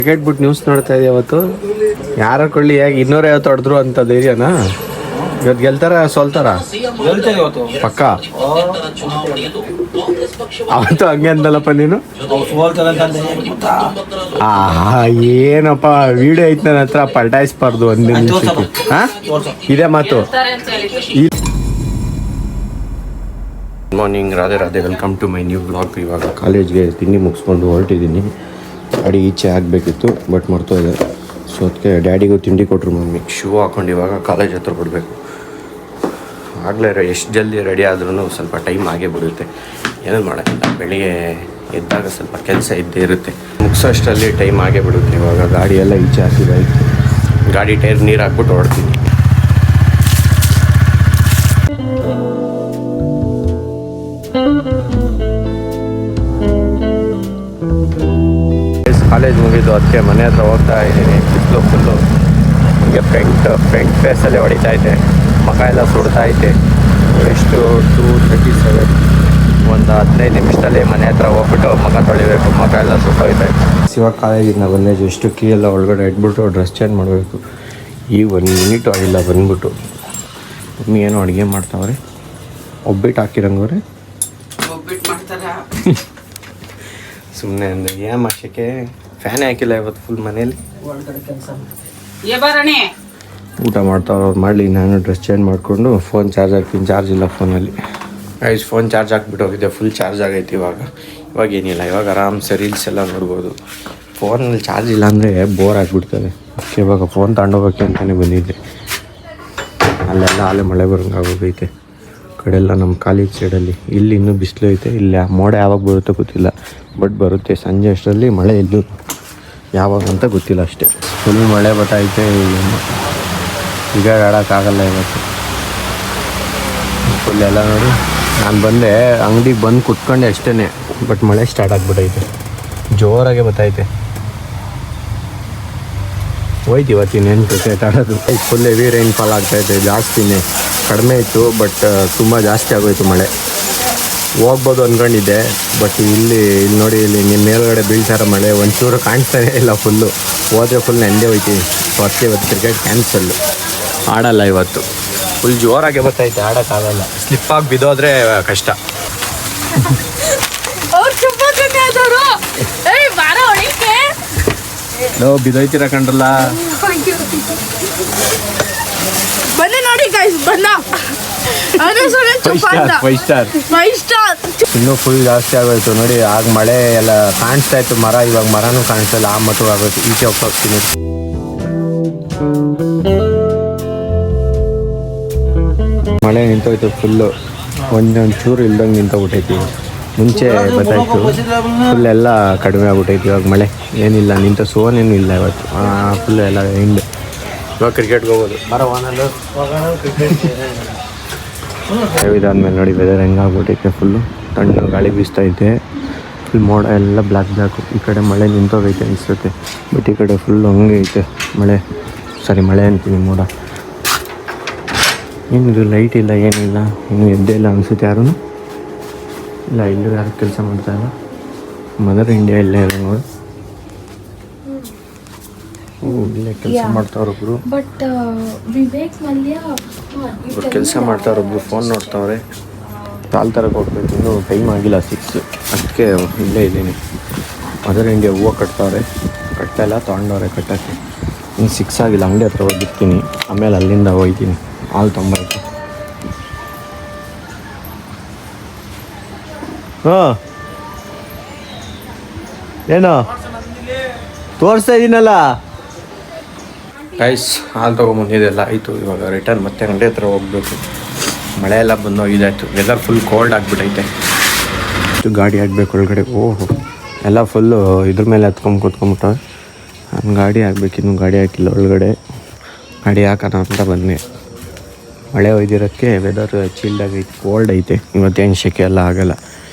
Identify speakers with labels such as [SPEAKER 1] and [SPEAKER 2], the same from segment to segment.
[SPEAKER 1] Cricket ಬಿಟ್ಟು news ನೋಡ್ತಾ ಇದ್ದೆ ಅವತ್ತು. ಯಾರ ಕೊಳ್ಳಿ ಹೇಗೆ 250 ಹೊಡೆದ್ರು ಅಂತ ಧೈರ್ಯನಾ? ಇವತ್ತು ಗೆಲ್ತಾರ ಸೋಲ್ತಾರ ಪಕ್ಕ? ಅವತ್ತು ಹಂಗೆ ಅಂದಲ್ಲಪ್ಪ ನೀನು. ಏನಪ್ಪ ವಿಡಿಯೋ ಐತ್ ನನ್ನ ಹತ್ರ, ಪಲ್ಟಾಯಿಸ್ಬಾರ್ದು ಒಂದೇ ನಿಮಿಷಕ್ಕೆ. ಇದೇ ಮಾತು. Good morning, Radhe Radhe, welcome to my new blog. ಇವಾಗ ಕಾಲೇಜ್ಗೆ ತಿಂಡಿ ಮುಗಿಸ್ಕೊಂಡು ಹೊರಟಿದ್ದೀನಿ. ಗಾಡಿ ಈಚೆ ಆಗಬೇಕಿತ್ತು ಬಟ್ ಮರ್ತೋದೆ. ಸೊ ಅದಕ್ಕೆ ಡ್ಯಾಡಿಗೂ ತಿಂಡಿ ಕೊಟ್ಟರು ಮಮ್ಮಿ. ಶೂ ಹಾಕೊಂಡು ಇವಾಗ ಕಾಲೇಜ್ ಹತ್ರ ಬಿಡಬೇಕು. ಆಗಲೇ ಎಷ್ಟು ಜಲ್ದಿ ರೆಡಿ ಆದ್ರೂ ಸ್ವಲ್ಪ ಟೈಮ್ ಆಗೇ ಬಿಡುತ್ತೆ. ಏನೂ ಮಾಡೋಕ್ಕಿಲ್ಲ, ಬೆಳಿಗ್ಗೆ ಎದ್ದಾಗ ಸ್ವಲ್ಪ ಕೆಲಸ ಇದ್ದೇ ಇರುತ್ತೆ. ಮುಗಿಸೋ ಅಷ್ಟರಲ್ಲಿ ಟೈಮ್ ಆಗೇ ಬಿಡುತ್ತೆ. ಇವಾಗ ಗಾಡಿ ಎಲ್ಲ ಈಚೆ ಹಾಕಿದಾಯ್ತು. ಗಾಡಿ ಟೈರ್ ನೀರು ಹಾಕ್ಬಿಟ್ಟು ಹೊಡ್ತೀನಿ. ಕಾಲೇಜ್ ಮುಗಿದು ಅದಕ್ಕೆ ಮನೆ ಹತ್ರ ಹೋಗ್ತಾ ಇದ್ದೀನಿ. ಬಿಸಿಲು ಫುಲ್ಲು ಹೀಗೆ ಫ್ರಂಟ್ ಫೇಸಲ್ಲಿ ಹೊಡಿತಾ ಐತೆ, ಮುಖ ಎಲ್ಲ ಸುಡ್ತಾ ಐತೆ. ಎಷ್ಟು 2:37, ಒಂದು 15 ನಿಮಿಷದಲ್ಲಿ ಮನೆ ಹತ್ರ ಹೋಗ್ಬಿಟ್ಟು ಮುಖ ತೊಳಿಬೇಕು. ಮುಖ ಎಲ್ಲ ಸುಟ್ಟೋಯ್ತಾ ಇತ್ತು. ಇವಾಗ ಕಾಲೇಜಿಂದ ಬಂದೆ, ಎಷ್ಟು ಕೀ ಎಲ್ಲ ಒಳಗಡೆ ಇಟ್ಬಿಟ್ಟು ಡ್ರೆಸ್ ಚೇಂಜ್ ಮಾಡಬೇಕು. ಈಗ 1 ಮಿನಿಟ್ ಆಗಿಲ್ಲ ಬಂದ್ಬಿಟ್ಟು. ಮಮ್ಮಿ ಏನೋ ಅಡುಗೆ ಮಾಡ್ತಾವ್ರೆ, ಒಬ್ಬಿಟ್ಟು ಹಾಕಿರಂಗವ್ರೆ.
[SPEAKER 2] ಒಬ್ಬಿಟ್ಟು ಮಾಡ್ತಾರ
[SPEAKER 1] ಸುಮ್ಮನೆ ಅಂದರೆ ಏನು ಮಾಷಕ್ಕೆ ಫ್ಯಾನೇ ಹಾಕಿಲ್ಲ ಇವತ್ತು ಫುಲ್ ಮನೇಲಿ. ಊಟ ಮಾಡ್ತಾವ್ರು, ಅವ್ರು ಮಾಡಲಿ. ನಾನು ಡ್ರೆಸ್ ಚೇಂಜ್ ಮಾಡಿಕೊಂಡು ಫೋನ್ ಚಾರ್ಜ್ ಹಾಕ್ತೀನಿ. ಚಾರ್ಜ್ ಇಲ್ಲ ಫೋನಲ್ಲಿ. ಫೋನ್ ಚಾರ್ಜ್ ಹಾಕ್ಬಿಟ್ಟು ಹೋಗಿದ್ದೆ, ಫುಲ್ ಚಾರ್ಜ್ ಆಗೈತಿ. ಇವಾಗ ಏನಿಲ್ಲ, ಇವಾಗ ಆರಾಮ್ಸೆ ರೀಲ್ಸ್ ಎಲ್ಲ ನೋಡ್ಬೋದು. ಫೋನಲ್ಲಿ ಚಾರ್ಜ್ ಇಲ್ಲ ಅಂದರೆ ಬೋರ್ ಆಗಿಬಿಡ್ತದೆ. ಅದಕ್ಕೆ ಇವಾಗ ಫೋನ್ ತಗೊಂಡೋಗ್ಬೇಕು ಅಂತಲೇ ಬಂದಿದ್ದೆ. ಅಲ್ಲೆಲ್ಲ ಆಲೆ ಮಳೆ ಬರೋಂಗೆ ಆಗೋಗೈತೆ ಕಡೆಲ್ಲ. ನಮ್ಮ ಕಾಲೇಜ್ ಸೈಡಲ್ಲಿ ಇಲ್ಲಿ ಇನ್ನೂ ಬಿಸಿಲು ಐತೆ. ಇಲ್ಲ ಮೋಡ ಯಾವಾಗ ಬರುತ್ತೋ ಗೊತ್ತಿಲ್ಲ, ಬಟ್ ಬರುತ್ತೆ ಸಂಜೆ ಅಷ್ಟರಲ್ಲಿ. ಮಳೆ ಎಲ್ಲೂ ಯಾವಾಗ ಅಂತ ಗೊತ್ತಿಲ್ಲ ಅಷ್ಟೇ. ಫುಲ್ ಮಳೆ ಬರ್ತೈತೆ. ಈಗ ಆಡೋಕ್ಕಾಗಲ್ಲ ಇವತ್ತು ಫುಲ್ ಎಲ್ಲ. ನೋಡಿ, ನಾನು ಬಂದೆ ಅಂಗಡಿಗೆ ಬಂದು ಕುತ್ಕೊಂಡೆ ಅಷ್ಟೇ, ಬಟ್ ಮಳೆ ಸ್ಟಾರ್ಟ್ ಆಗಿಬಿಟ್ಟೈತೆ. ಜೋರಾಗೆ ಬರ್ತೈತೆ. ಹೋಯ್ತು ಇವತ್ತಿನೇನು ಕ್ರಿಕೆಟ್ ಆಡೋದು. ಫುಲ್ ಹೆವಿ ರೈನ್ಫಾಲ್ ಆಗ್ತಾಯಿದೆ. ಜಾಸ್ತಿನೇ ಕಡಿಮೆ ಇತ್ತು, ಬಟ್ ತುಂಬ ಜಾಸ್ತಿ ಆಗೋಯ್ತು ಮಳೆ. ಹೋಗ್ಬೋದು ಅಂದ್ಕೊಂಡಿದ್ದೆ, ಬಟ್ ಇಲ್ಲಿ ನೋಡಿ, ಇಲ್ಲಿ ನಿಮ್ಮ ಮೇಲ್ಗಡೆ ಬೀಳ್ತಾರ ಮಳೆ. ಒಂಚೂರು ಕಾಣಿಸ್ತಾನೆ ಇಲ್ಲ. ಫುಲ್ಲು ಹೋದರೆ ಫುಲ್ ನೆಂದೇ ಹೋಯ್ತೀವಿ. ಸೊ ಅದಕ್ಕೆ ಇವತ್ತು ಕ್ರಿಕೆಟ್ ಕ್ಯಾನ್ಸಲ್ಲು, ಆಡಲ್ಲ ಇವತ್ತು. ಫುಲ್ ಜೋರಾಗೆ ಬರ್ತೈತೆ, ಆಡೋಕ್ಕಾಗಲ್ಲ. ಸ್ಲಿಪ್ಪಾಗಿ ಬಿದ್ದೋದ್ರೆ ಕಷ್ಟ. ಬಿದ್ದೋಯ್ತೀರ ಕಂಡ್ರಲ್ಲ.
[SPEAKER 2] ಬನ್ನಿ ನೋಡಿ ಗೈಸ್, ಬನ್ನ 5 ಸ್ಟಾರ್.
[SPEAKER 1] ಇನ್ನೂ ಫುಲ್ ಜಾಸ್ತಿ ಆಗೋಯ್ತು ನೋಡಿ. ಆಗ ಮಳೆ ಎಲ್ಲ ಕಾಣಿಸ್ತಾ ಇತ್ತು, ಮರ. ಇವಾಗ ಮರನೂ ಕಾಣಿಸ್ತಲ್ಲ, ಆ ಮಟ್ಟು ಆಗೋಯ್ತು. ಈಚೆ ಹೋಗ್ತೀನಿ. ಮಳೆ ನಿಂತೋಯ್ತು ಫುಲ್ಲು. ಒಂದೊಂದು ಚೂರು ಇಲ್ದಂಗೆ ನಿಂತೋಗ್ಬಿಟ್ಟೈತಿ. ಮುಂಚೆ ಗೊತ್ತಾಯ್ತು, ಫುಲ್ ಎಲ್ಲ ಕಡಿಮೆ ಆಗ್ಬಿಟ್ಟೈತಿ. ಇವಾಗ ಮಳೆ ಏನಿಲ್ಲ, ನಿಂತ ಸೋನೇನು ಇಲ್ಲ ಇವತ್ತು. ಫುಲ್ ಎಲ್ಲ ಹಿಂದೆ. ಇವಾಗ ಕ್ರಿಕೆಟ್ಗೆ ಹೋಗೋದು. ಇದಾದ್ಮೇಲೆ ನೋಡಿ ವೆದರ್ ಹೆಂಗಾಗ್ಬಿಟ್ಟೈತೆ. ಫುಲ್ಲು ತಣ್ಣು ಗಾಳಿ ಬೀಸ್ತೈತೆ. ಫುಲ್ ಮೋಡ ಎಲ್ಲ ಬ್ಲ್ಯಾಕು. ಈ ಕಡೆ ಮಳೆ ನಿಂತೋಗೈತೆ ಅನಿಸುತ್ತೆ, ಬಟ್ ಈ ಕಡೆ ಫುಲ್ ಹಂಗೆ ಐತೆ ಮಳೆ. ಮಳೆ ಅಂತೀನಿ, ಮೋಡ. ಏನಿದು ಲೈಟ್ ಇಲ್ಲ, ಏನಿಲ್ಲ. ಇನ್ನೂ ಎದ್ದೇ ಇಲ್ಲ ಅನಿಸುತ್ತೆ ಯಾರೂ. ಇಲ್ಲ, ಇಲ್ಲೂ ಯಾರು ಕೆಲಸ ಮಾಡ್ತಾಯಿಲ್ಲ. ಮದರ್ ಇಂಡಿಯಾ ಇಲ್ಲೇ ಇರೋ ನೋಡಿ. ಇಲ್ಲೇ ಕೆಲಸ ಮಾಡ್ತಾವ್ರೊಬ್ರು. ಕೆಲಸ ಮಾಡ್ತಾವ್ರೊಬ್ರು ಫೋನ್ ನೋಡ್ತಾವ್ರೆ. ಕಾಲ್ ಥರಕ್ಕೆ ಹೋಗ್ಬೇಕು. ಇನ್ನೂ ಟೈಮ್ ಆಗಿಲ್ಲ 6. ಅದಕ್ಕೆ ಇಲ್ಲೇ ಇದ್ದೀನಿ. ಮದರ್ ಇಂಡಿಯಾ ಹೂವು ಕಟ್ತಾವ್ರೆ. ಕಟ್ತಾಯಿಲ್ಲ, ತೊಗೊಂಡವ್ರೆ ಕಟ್ಟೋಕ್ಕೆ. ಇನ್ನು 6 ಆಗಿಲ್ಲ. ಅಂಗಡಿ ಹತ್ರ ಹೋಗಿರ್ತೀನಿ, ಆಮೇಲೆ ಅಲ್ಲಿಂದ ಹೋಗ್ತೀನಿ. ಹಾಲು ತೊಂಬರಕ್ಕೆ. ಹಾಂ, ಏನೋ ತೋರಿಸ್ತಾ ಇದ್ದೀನಲ್ಲ ಗೈಸ್. ಹಾಲು ತೊಗೊಂಬಂದಿದ್ದೆಲ್ಲ ಆಯಿತು. ಇವಾಗ ರಿಟರ್ನ್ ಮತ್ತೆ ಅಂಗಡಿ ಹತ್ರ ಹೋಗ್ಬೇಕು. ಮಳೆ ಎಲ್ಲ ಬಂದೋಗಿದ್ದಾಯ್ತು. ವೆದರ್ ಫುಲ್ ಕೋಲ್ಡ್ ಆಗಿಬಿಟ್ಟೈತೆ. ಗಾಡಿ ಹಾಕ್ಬೇಕು ಒಳಗಡೆ. ಓಹೋ, ಎಲ್ಲ ಫುಲ್ಲು ಇದ್ರ ಮೇಲೆ ಹತ್ಕೊಂಡು ಕೂತ್ಕೊಂಡ್ಬಿಟ್ಟವೆ. ನಾನು ಗಾಡಿ ಹಾಕ್ಬೇಕು, ಇನ್ನೂ ಗಾಡಿ ಹಾಕಿಲ್ಲ ಒಳಗಡೆ. ಗಾಡಿ ಹಾಕೋಣ ಅಂತ ಬಂದೆ. ಮಳೆ ಒಯ್ದಿರೋಕ್ಕೆ ವೆದರ್ ಚಿಲ್ಡಾಗೈತೆ, ಕೋಲ್ಡ್ ಐತೆ. ಇವತ್ತೇನು ಸೆಕೆ ಎಲ್ಲ ಆಗೋಲ್ಲ.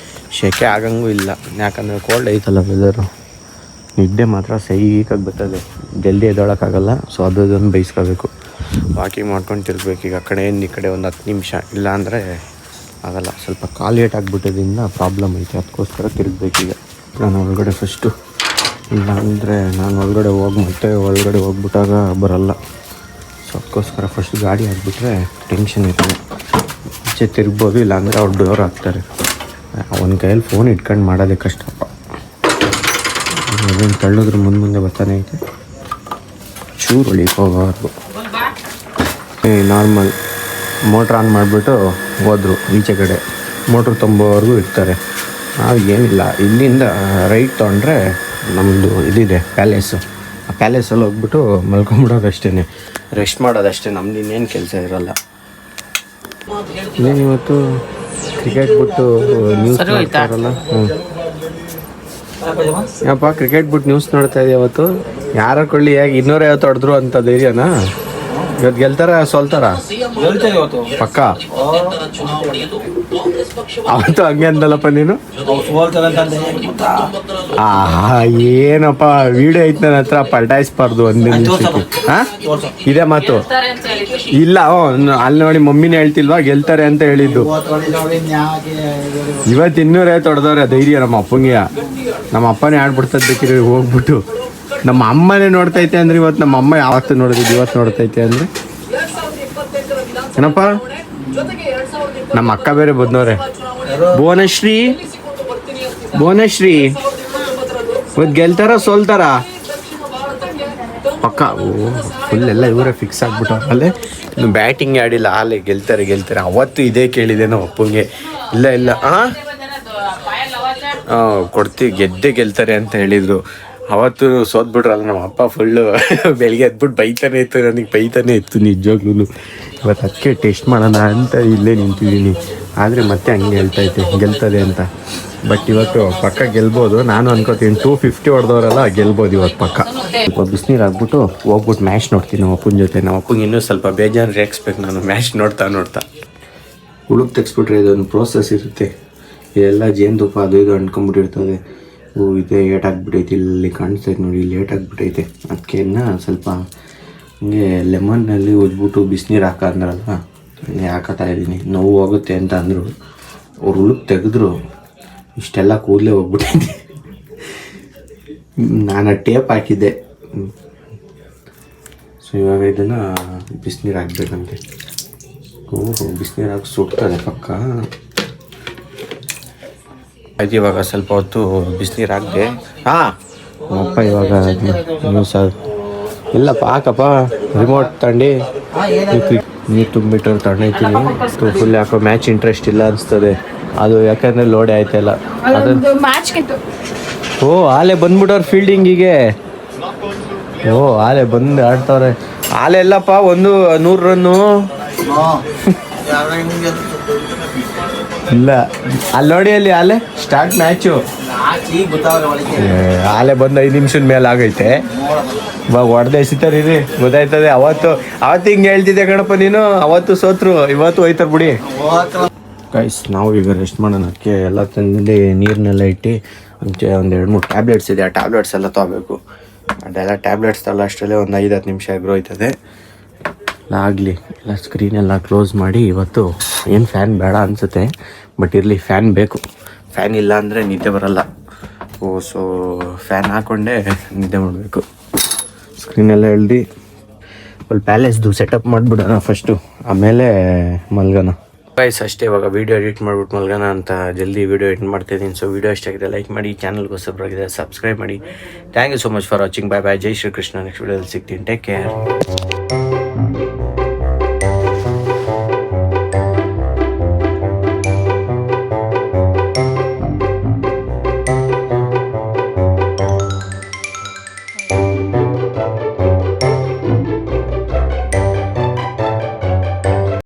[SPEAKER 1] ಸೆಕೆ ಆಗಂಗೂ ಇಲ್ಲ, ಯಾಕಂದರೆ ಕೋಲ್ಡ್ ಐತಲ್ಲ ವೆದರು. ನಿದ್ದೆ ಮಾತ್ರ ಸೈಕಾಗಿ ಬರ್ತದೆ, ಜಲ್ದಿ ಎದ್ದೊಳಕ್ಕಾಗಲ್ಲ. ಸೊ ಅದನ್ನು ಬೈಸ್ಕೋಬೇಕು. ವಾಕಿಂಗ್ ಮಾಡ್ಕೊಂಡು ತಿರ್ಬೇಕು. ಈಗ ಆ ಕಡೆಯಿಂದ ಈ ಕಡೆ ಒಂದು 10 ನಿಮಿಷ, ಇಲ್ಲ ಅಂದರೆ ಆಗಲ್ಲ. ಸ್ವಲ್ಪ ಕಾಲು ಏಟ್ ಆಗಿಬಿಟ್ಟೋದ್ರಿಂದ ಪ್ರಾಬ್ಲಮ್ ಐತೆ. ಅದಕ್ಕೋಸ್ಕರ ತಿರುಗಬೇಕೀಗ. ನಾನು ಒಳಗಡೆ ಫಸ್ಟು ಇಲ್ಲಾಂದರೆ ನಾನು ಒಳಗಡೆ ಹೋಗ್ಬಿಟ್ಟಾಗ ಬರಲ್ಲ. ಸೊ ಅದಕ್ಕೋಸ್ಕರ ಫಸ್ಟ್ ಗಾಡಿ ಹಾಕ್ಬಿಟ್ರೆ ಟೆನ್ಷನ್ ಇರ್ತದೆ. ಈಚೆ ತಿರ್ಗ್ಬೋದು, ಇಲ್ಲಾಂದರೆ ಅವ್ರು ಡೋರ್ ಹಾಕ್ತಾರೆ. ಒಂದು ಕೈಯಲ್ಲಿ ಫೋನ್ ಇಟ್ಕೊಂಡು ಮಾಡೋದೇ ಕಷ್ಟಪ್ಪ. ಅದನ್ನು ತಳ್ಳೋದ್ರ ಮುಂದೆ ಬರ್ತಾನೆ ಐತೆ. ಚೂರು ಒಳಗೆ ಹೋಗೋದು ನಾರ್ಮಲ್ ಮೋಟ್ರ್ ಆನ್ ಮಾಡಿಬಿಟ್ಟು ಹೋದರು ಈಚೆ ಕಡೆ. ಮೋಟ್ರ್ ತುಂಬೋವರೆಗೂ ಇರ್ತಾರೆ. ನಾವು ಏನಿಲ್ಲ, ಇಲ್ಲಿಂದ ರೈಟ್ ತೊಗೊಂಡ್ರೆ ನಮ್ಮದು ಇದಿದೆ ಪ್ಯಾಲೇಸು. ಆ ಪ್ಯಾಲೇಸಲ್ಲಿ ಹೋಗ್ಬಿಟ್ಟು ಮಲ್ಕೊಂಬಿಡೋದಷ್ಟೇ, ರೆಸ್ಟ್ ಮಾಡೋದಷ್ಟೇ. ನಮ್ದು ಇನ್ನೇನು ಕೆಲಸ ಇರೋಲ್ಲ. ಇನ್ನೇನು ಇವತ್ತು ಕ್ರಿಕೆಟ್ ಬಿಟ್ಟು ನ್ಯೂಸ್ ನೋಡ್ತಾ ಇರಲ್ಲ. ಯಪ್ಪ ಕ್ರಿಕೆಟ್ ಬಿಟ್ಟು ನ್ಯೂಸ್ ನೋಡ್ತಾ ಇದೆಯಾ ಇವತ್ತು? ಯಾರ ಕೊಳ್ಳಿ ಹೇಗೆ 250 ಹೊಡೆದ್ರು ಅಂತ ಧೈರ್ಯನಾ? ಇವತ್ತು ಗೆಲ್ತಾರ ಸೋಲ್ತಾರ? ಪಕ್ಕ ಅವತ್ತು ಹಂಗೆ ಅಂದಲ್ಲಪ್ಪ ನೀನು. ಏನಪ್ಪ ವಿಡಿಯೋ ಐತೆ ನನ್ನ ಹತ್ರ, ಪಲ್ಟಾಯಿಸ್ಬಾರ್ದು ಒಂದೇ ನಿಮಿಷಕ್ಕೆ. ಇದೇ ಮಾತು ಇಲ್ಲ. ಅಲ್ಲಿ ನೋಡಿ ಮಮ್ಮಿನೇ ಹೇಳ್ತಿಲ್ವಾ ಗೆಲ್ತಾರೆ ಅಂತ ಹೇಳಿದ್ದು. ಇವತ್ತು 250 ಹೊಡೆದವ್ರೆ, ಧೈರ್ಯ ನಮ್ಮ ಅಪ್ಪಂಗೆ. ನಮ್ಮ ಅಪ್ಪನೇ ಆಡ್ಬಿಡ್ತದ ಬೇಕಿದ್ರೆ ಹೋಗ್ಬಿಟ್ಟು. ನಮ್ಮ ಅಮ್ಮನೇ ನೋಡ್ತೈತೆ ಅಂದ್ರೆ ಇವತ್ತು ನಮ್ಮ ಅಮ್ಮ ಯಾವತ್ತು ನೋಡಿದ್ದು ಇವತ್ತು ನೋಡ್ತೈತೆ ಅಂದ್ರೆ ಏನಪ್ಪ. ನಮ್ಮ ಅಕ್ಕ ಬೇರೆ ಬಂದವ್ರೆ. ಭುವನಶ್ರೀ ಇವತ್ತು ಗೆಲ್ತಾರ ಸೋಲ್ತಾರ? ಪಕ್ಕ. ಫುಲ್ ಎಲ್ಲ ಇವರೇ ಫಿಕ್ಸ್ ಆಗ್ಬಿಟ್ಟು. ಅಲ್ಲೇ ಇನ್ನು ಬ್ಯಾಟಿಂಗ್ ಆಡಿಲ್ಲ, ಆಲೆ ಗೆಲ್ತಾರೆ. ಅವತ್ತು ಇದೇ ಕೇಳಿದೆ ನಾವು ಅಪ್ಪಂಗೆ. ಇಲ್ಲ ಕೊಡ್ತೀವಿ, ಗೆಲ್ತಾರೆ ಅಂತ ಹೇಳಿದರು. ಅವತ್ತು ಸೋತ್ಬಿಟ್ರಲ್ಲ ನಮ್ಮ ಅಪ್ಪ. ಫುಲ್ಲು ಬೆಳಿಗ್ಗೆ ಎದ್ಬಿಟ್ಟು ಬೈತಾನೆ ಇತ್ತು ನಿಜವಾಗ್ಲೂ. ಇವತ್ತು ಅದಕ್ಕೆ ಟೆಸ್ಟ್ ಮಾಡೋಣ ಅಂತ ಇಲ್ಲೇ ನಿಂತಿದ್ದೀನಿ. ಆದರೆ ಮತ್ತೆ ಹಂಗೆ ಹೇಳ್ತೈತೆ ಗೆಲ್ತದೆ ಅಂತ. ಬಟ್ ಇವತ್ತು ಪಕ್ಕ ಗೆಲ್ಬೋದು ನಾನು ಅನ್ಕೋತೀನಿ. 250 ಹೊಡೆದವರೆಲ್ಲ ಗೆಲ್ಬೋದು ಇವತ್ತು ಪಕ್ಕ. ಸ್ವಲ್ಪ ಬಿಸಿನೀರು ಹಾಕ್ಬಿಟ್ಟು ಹೋಗ್ಬಿಟ್ಟು ಮ್ಯಾಚ್ ನೋಡ್ತೀನಿ ನಮ್ಮ ಅಪ್ಪನ ಜೊತೆ. ನಮ್ಮ ಅಪ್ಪಂಗೆ ಇನ್ನೂ ಸ್ವಲ್ಪ ಬೇಜಾರು ರೇಗಿಸ್ಬೇಕು ನಾನು ಮ್ಯಾಚ್ ನೋಡ್ತಾ. ಹುಳುಕ್ ತೆಗ್ಸ್ಬಿಟ್ರೆ ಇದೊಂದು ಪ್ರೋಸೆಸ್ ಇರುತ್ತೆ. ಇದೆಲ್ಲ ಜೇನುತುಪ್ಪ ಅದು ಇದು ಅಂಟ್ಕೊಂಡ್ಬಿಟ್ಟಿರ್ತದೆ. ಇದೆ ಏಟ್ ಆಗಿಬಿಟ್ಟೈತೆ, ಇಲ್ಲಿ ಕಾಣಿಸ್ತೈತೆ ನೋಡಿ, ಇಲ್ಲಿ ಏಟ್ ಆಗಿಬಿಟ್ಟೈತೆ. ಅದಕ್ಕೆ ಸ್ವಲ್ಪ ಹಿಂಗೆ ಲೆಮನ್ನಲ್ಲಿ ಉಜ್ಬಿಟ್ಟು ಬಿಸಿನೀರು ಅಂದ್ರಲ್ಲ, ಹಂಗೆ ಹಾಕೋತಾ ಇದ್ದೀನಿ. ನೋವು ಹೋಗುತ್ತೆ ಅಂತ ಅಂದರು. ಅವ್ರು ಹುಳುಕ್ ತೆಗೆದ್ರು, ಇಷ್ಟೆಲ್ಲ ಕೂದಲೇ ಹೋಗ್ಬಿಟ್ಟೈತೆ. ನಾನು ಟೇಪ್ ಹಾಕಿದ್ದೆ. ಸೊ ಇವಾಗ ಇದನ್ನು ಬಿಸಿನೀರು ಹಾಕ್ಬೇಕಂತೆ. ಬಿಸಿನೀರು ಹಾಕಿ ಸುಡ್ತದೆ ಪಕ್ಕ. ಆಯ್ತು, ಇವಾಗ ಸ್ವಲ್ಪ ಹೊತ್ತು ಬಿಸಿನೀರು ಹಾಕಿದೆ. ಅಪ್ಪ ಇವಾಗ ನ್ಯೂಸ್ ಇಲ್ಲಪ್ಪ ಹಾಕಪ್ಪ. ರಿಮೋಟ್ ತಗೊಂಡು ನೀರು ತುಂಬಿಟ್ಟು ತಗೊಂಡೈತೀನಿ. ಫುಲ್ ಯಾಕೋ ಮ್ಯಾಚ್ ಇಂಟ್ರೆಸ್ಟ್ ಇಲ್ಲ ಅನಿಸ್ತದೆ. ಅದು ಯಾಕಂದರೆ ಲೋಡೆ ಆಯ್ತಲ್ಲ ಅದು. ಆಲೆ ಬಂದ್ಬಿಟ್ಟವ್ರು ಫೀಲ್ಡಿಂಗಿಗೆ. ಆಲೆ ಬಂದು ಆಡ್ತವ್ರೆ. ಆಲೆ ಎಲ್ಲಪ್ಪ 100 ರನ್ನು ಇಲ್ಲ. ಅಲ್ಲಿ ನೋಡಿ, ಅಲ್ಲಿ ಸ್ಟಾರ್ಟ್ ಮ್ಯಾಚು. ಆಲೆ ಬಂದು 5 ನಿಮಿಷದ ಮೇಲೆ ಆಗೈತೆ. ಇವಾಗ ಹೊಡೆದೇ ಸಿಗ್ತಾರೆ ಗೊತ್ತಾಯ್ತದೆ. ಅವತ್ತು ಹಿಂಗೆ ಹೇಳ್ತಿದ್ದೆ ಕಣಪ್ಪ ನೀನು. ಅವತ್ತು ಸೋತ್ರು, ಇವತ್ತು ಹೋಯ್ತಾರೆ ಬಿಡಿ. ಗೈಸ್ ನಾವು ಈಗ ರೆಸ್ಟ್ ಮಾಡೋಣ. ಅದಕ್ಕೆ ಎಲ್ಲ ತಂದು ನೀರನ್ನೆಲ್ಲ ಇಟ್ಟು ಮುಂಚೆ 1-2-3 ಟ್ಯಾಬ್ಲೆಟ್ಸ್ ಇದೆ. ಆ ಟ್ಯಾಬ್ಲೆಟ್ಸ್ ಎಲ್ಲ ತೊಗೋಬೇಕು. ಅದೆಲ್ಲ ಟ್ಯಾಬ್ಲೆಟ್ಸ್ ತಗೊಳ್ಳೋ ಅಷ್ಟರಲ್ಲೇ ಒಂದು 5-10 ನಿಮಿಷ ಹೋಯ್ತದೆ. ಆಗಲಿ ಎಲ್ಲ ಸ್ಕ್ರೀನೆಲ್ಲ ಕ್ಲೋಸ್ ಮಾಡಿ. ಇವತ್ತು ಏನು ಫ್ಯಾನ್ ಬೇಡ ಅನಿಸುತ್ತೆ, ಬಟ್ ಇರಲಿ, ಫ್ಯಾನ್ ಬೇಕು. ಫ್ಯಾನ್ ಇಲ್ಲ ಅಂದರೆ ನಿದ್ದೆ ಬರಲ್ಲ. ಸೊ ಫ್ಯಾನ್ ಹಾಕ್ಕೊಂಡೆ ನಿದ್ದೆ ಮಾಡಬೇಕು. ಸ್ಕ್ರೀನೆಲ್ಲ ಎಳ್ದು ಫುಲ್ ಪ್ಯಾಲೇಸ್ದು ಸೆಟಪ್ ಮಾಡಿಬಿಡೋಣ ಫಸ್ಟು, ಆಮೇಲೆ ಮಲ್ಗೋಣ. ಗೈಸ್ ಅಷ್ಟೇ, ಇವಾಗ ವೀಡಿಯೋ ಎಡಿಟ್ ಮಾಡಿಬಿಟ್ಟು ಮಲ್ಗೋಣ ಅಂತ ಜಲ್ದಿ ವೀಡಿಯೋ ಎಡಿಟ್ ಮಾಡ್ತಾಯಿದ್ದೀನಿ. ಸೊ ವೀಡಿಯೋ ಇಷ್ಟಾಗಿದೆ ಲೈಕ್ ಮಾಡಿ, ಚಾನಲ್ಗೆ ಹೊಸಬರಾಗಿದೆ ಸಬ್ಸ್ಕ್ರೈಬ್ ಮಾಡಿ. Thank you so much for watching. Bye. Jai Shri Krishna. Next ವೀಡಿಯೋದಲ್ಲಿ ಸಿಗ್ತೀನಿ. Take care.